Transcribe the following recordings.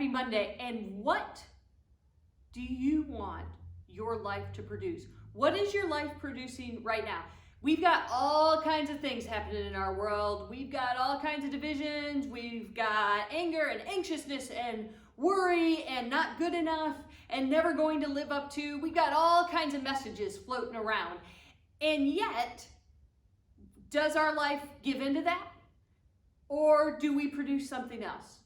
Happy Monday. And what do you want your life to produce? What is your life producing right now? We've got all kinds of things happening in our world. We've got all kinds of divisions. We've got anger and anxiousness and worry and not good enough and never going to live up to. We've got all kinds of messages floating around. And yet, does our life give into that? Or do we produce something else?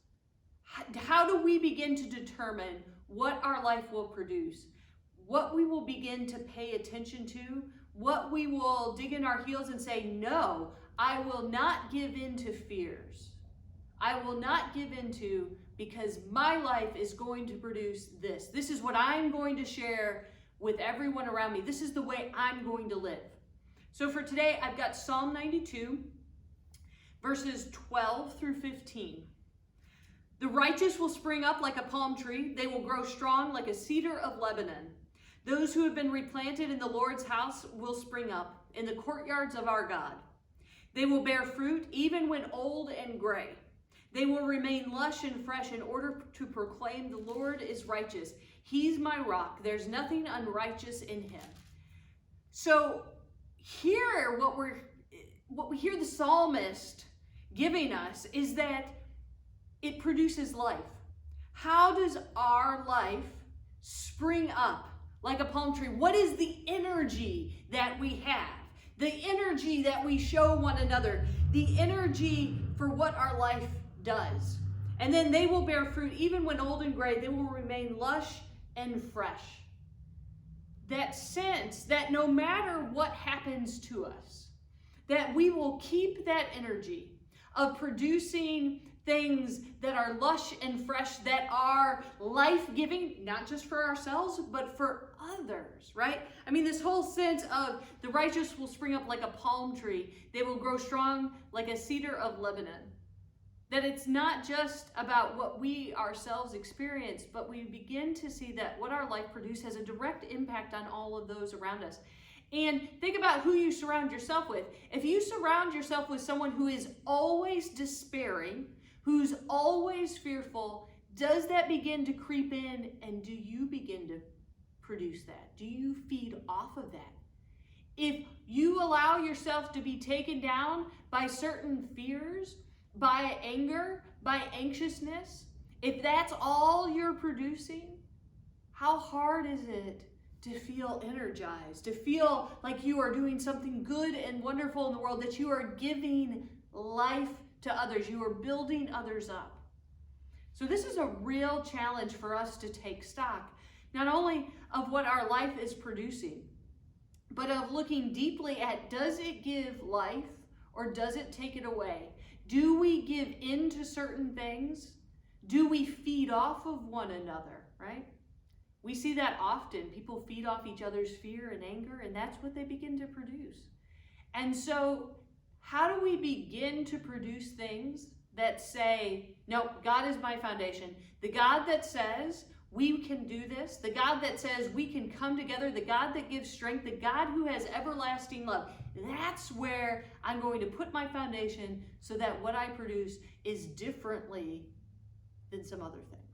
How do we begin to determine what our life will produce? What we will begin to pay attention to? What we will dig in our heels and say, no, I will not give in to fears. I will not give into, because my life is going to produce this. This is what I'm going to share with everyone around me. This is the way I'm going to live. So for today, I've got Psalm 92, verses 12 through 15. The righteous will spring up like a palm tree. They will grow strong like a cedar of Lebanon. Those who have been replanted in the Lord's house will spring up in the courtyards of our God. They will bear fruit even when old and gray. They will remain lush and fresh in order to proclaim the Lord is righteous. He's my rock. There's nothing unrighteous in him. So here, what we hear the psalmist giving us is that it produces life. How does our life spring up like a palm tree? What is the energy that we have? The energy that we show one another. The energy for what our life does. And then they will bear fruit even when old and gray. They will remain lush and fresh. That sense that no matter what happens to us, that we will keep that energy of producing things that are lush and fresh, that are life-giving, not just for ourselves, but for others, right? I mean, this whole sense of the righteous will spring up like a palm tree. They will grow strong like a cedar of Lebanon. That it's not just about what we ourselves experience, but we begin to see that what our life produces has a direct impact on all of those around us. And think about who you surround yourself with. If you surround yourself with someone who is always despairing, who's always fearful, does that begin to creep in, and do you begin to produce that? Do you feed off of that? If you allow yourself to be taken down by certain fears, by anger, by anxiousness, if that's all you're producing, how hard is it to feel energized, to feel like you are doing something good and wonderful in the world, that you are giving life to others, you are building others up? So this is a real challenge for us to take stock, not only of what our life is producing, but of looking deeply at, does it give life or does it take it away? Do we give in to certain things? Do we feed off of one another, right? We see that often. People feed off each other's fear and anger, and that's what they begin to produce. And so how do we begin to produce things that say, no, God is my foundation. The God that says we can do this, the God that says we can come together, the God that gives strength, the God who has everlasting love. That's where I'm going to put my foundation so that what I produce is differently than some other things.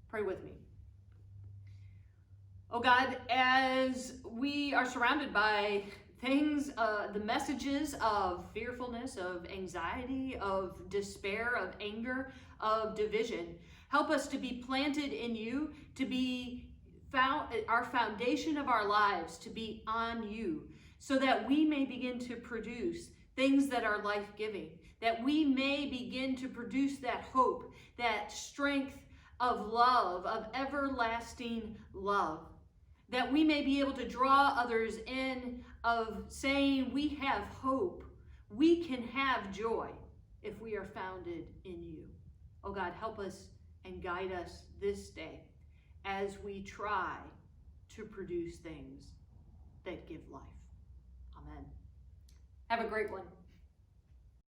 Pray with me. Oh God, as we are surrounded by things, the messages of fearfulness, of anxiety, of despair, of anger, of division, help us to be planted in you, to be found, our foundation of our lives to be on you, so that we may begin to produce things that are life-giving, that we may begin to produce that hope, that strength of love, of everlasting love, that we may be able to draw others in, of saying we have hope, we can have joy if we are founded in you. Oh God, help us and guide us this day as we try to produce things that give life. Amen. Have a great one.